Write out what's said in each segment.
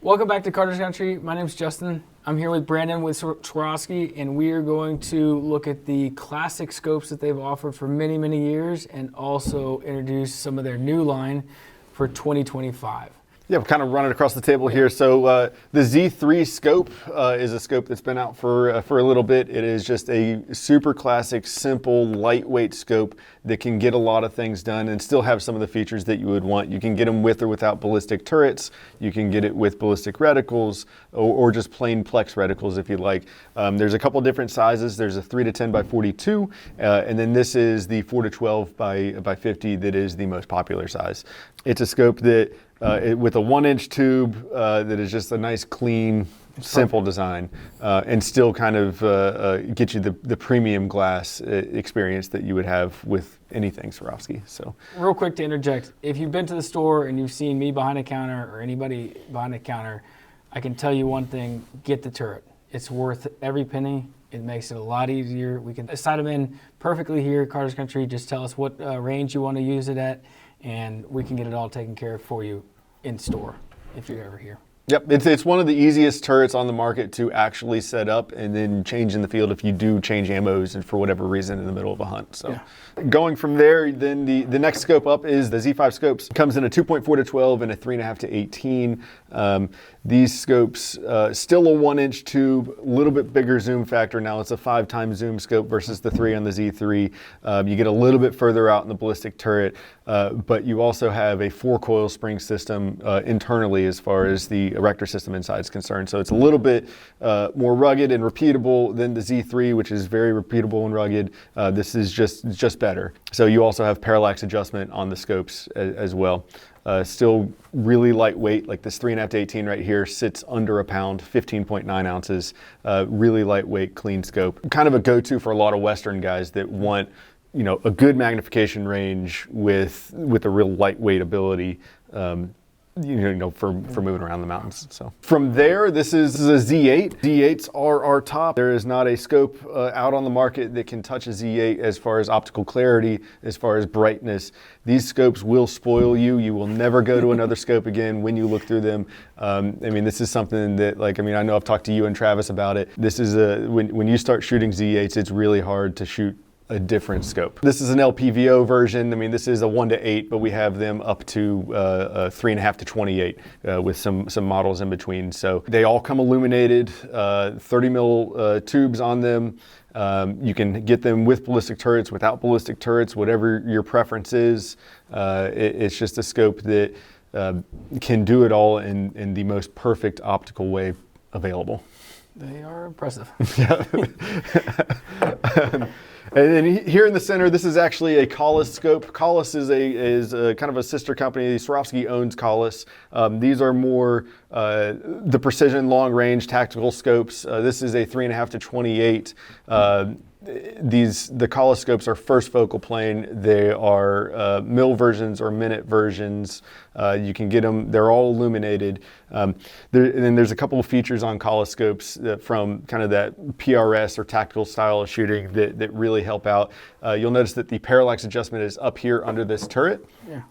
Welcome back to Carter's Country. My name's Justin. I'm here with Brandon with Swarovski, and we are going to look at the classic scopes that they've offered for many, many years, and also introduce some of their new line for 2025. Yeah, we're kind of running across the table here. So the Z5i Scope is a scope that's been out for a little bit. It is just a super classic, simple, lightweight scope that can get a lot of things done and still have some of the features that you would want. You can get them with or without ballistic turrets. You can get it with ballistic reticles or just plain plex reticles if you like. There's a couple different sizes. There's a 3 to 10 by 42, and then this is the 4 to 12 by 50 that is the most popular size. It's a scope that with a 1-inch tube that is just a nice, clean, simple design, and still kind of get you the premium glass experience that you would have with anything Swarovski. So, real quick to interject, if you've been to the store and you've seen me behind a counter or anybody behind a counter, I can tell you one thing: get the turret. It's worth every penny. It makes it a lot easier. We can sight them in perfectly here at Carter's Country. Just tell us what range you want to use it at, and we can get it all taken care of for you in store if you're ever here. Yep, it's one of the easiest turrets on the market to actually set up and then change in the field if you do change ammos and for whatever reason in the middle of a hunt. So going from there, then the next scope up is the Z5 Scopes. It comes in a 2.4 to 12 and a 3.5 to 18. These scopes, still a 1-inch tube, a little bit bigger zoom factor. Now it's a 5x zoom scope versus the 3 on the Z3. You get a little bit further out in the ballistic turret, but you also have a 4-coil spring system internally as far as the erector system inside is concerned. So it's a little bit more rugged and repeatable than the Z3, which is very repeatable and rugged. This is just better. So you also have parallax adjustment on the scopes as well. Still really lightweight, like this 3.5 to 18 right here sits under a pound, 15.9 ounces, really lightweight, clean scope. Kind of a go-to for a lot of Western guys that want, you know, a good magnification range with a real lightweight ability, for moving around the mountains. So from there, this is a Z8. Z8s are our top. There is not a scope out on the market that can touch a Z8 as far as optical clarity, as far as brightness. These scopes will spoil you. You will never go to another scope again when you look through them. This is something that, I know I've talked to you and Travis about it. This is when you start shooting Z8s, it's really hard to shoot a different scope. This is an LPVO version. this is a 1 to 8, but we have them up to 3.5 to 28 with some models in between. So they all come illuminated, 30 mil tubes on them. You can get them with ballistic turrets, without ballistic turrets, whatever your preference is. It's just a scope that can do it all in the most perfect optical way available. They are impressive. Yeah. And then here in the center, this is actually a Collis scope. Collis is a kind of a sister company. Swarovski owns Collis. These are more the precision, long-range tactical scopes. This is a 3.5 to 28. The Collis scopes are first focal plane. They are mil versions or minute versions. You can get them. They're all illuminated. And then there's a couple of features on Collis scopes from kind of that PRS or tactical style of shooting that really help out. You'll notice that the parallax adjustment is up here under this turret. Yeah.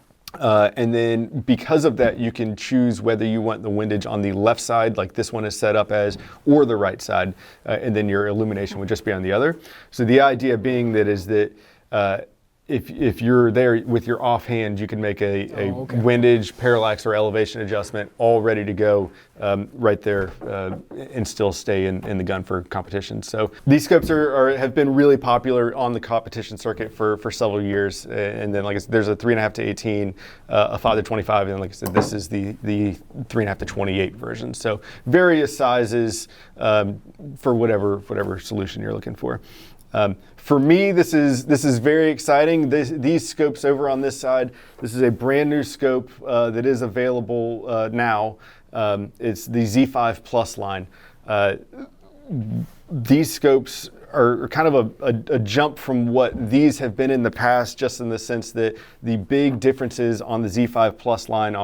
And then because of that, you can choose whether you want the windage on the left side, like this one is set up as, or the right side, and then your illumination would just be on the other. So the idea being that if you're there with your offhand, you can make a windage, parallax, or elevation adjustment all ready to go right there and still stay in the gun for competition. So these scopes have been really popular on the competition circuit for several years. And then, like I said, there's a 3.5 to 18, a 5 to 25, and like I said, this is the 3.5 to 28 version. So various sizes for whatever solution you're looking for. For me, this is very exciting. These scopes over on this side, this is a brand new scope that is available now. It's the Z5 Plus line. These scopes are kind of a jump from what these have been in the past, just in the sense that the big differences on the Z5 Plus line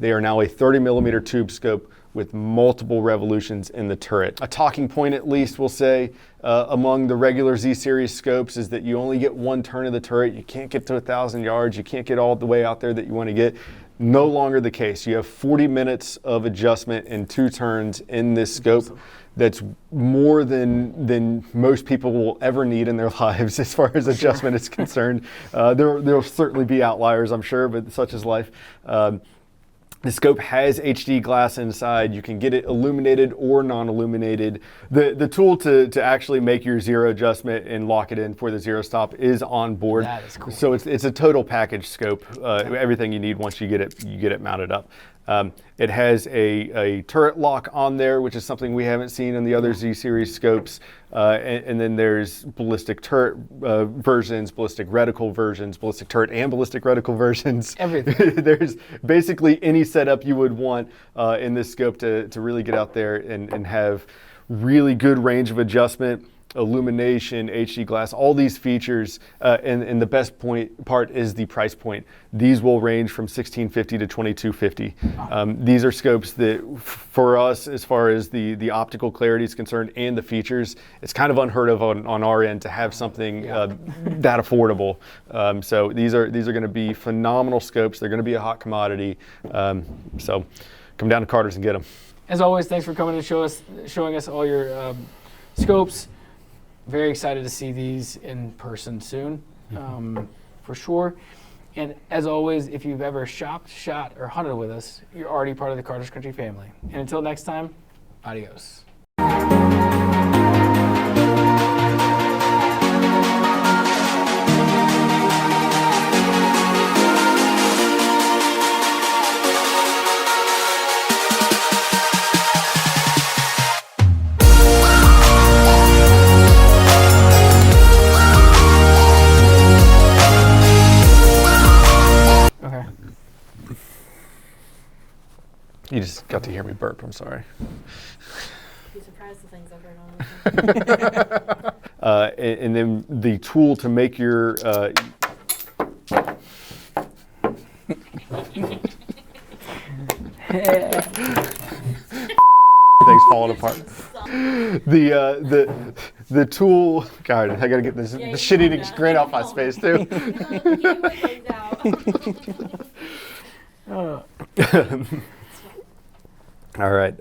they are now a 30 millimeter tube scope with multiple revolutions in the turret. A talking point, at least, we'll say, among the regular Z series scopes is that you only get one turn of the turret. You can't get to 1,000 yards. You can't get all the way out there that you want to get. No longer the case. You have 40 minutes of adjustment and 2 turns in this scope. That's more than most people will ever need in their lives as far as adjustment is concerned. There'll certainly be outliers, I'm sure, but such is life. The scope has HD glass inside. You can get it illuminated or non-illuminated. The tool to actually make your zero adjustment and lock it in for the zero stop is on board. That is cool. So it's a total package scope. Everything you need once you get it mounted up. It has a turret lock on there, which is something we haven't seen in the other Z series scopes. And then there's ballistic turret versions, ballistic reticle versions, ballistic turret and ballistic reticle versions. Everything. There's basically any setup you would want in this scope to really get out there and have really good range of adjustment, illumination, HD glass, all these features, and the best part is the price point. These will range from $1,650 to $2,250. These are scopes that, for us, as far as the optical clarity is concerned and the features, it's kind of unheard of on our end to have something that affordable. So these are going to be phenomenal scopes. They're going to be a hot commodity. So come down to Carter's and get them. As always, thanks for coming and showing us all your scopes. Very excited to see these in person soon, for sure. And as always, if you've ever shopped, shot, or hunted with us, you're already part of the Carter's Country family. And until next time, adios. You just got to hear me burp, I'm sorry. Be surprised the things I've heard on. And then the tool to make your things falling apart. The tool. God, I gotta get this the shit-eating grin off my face too. All right.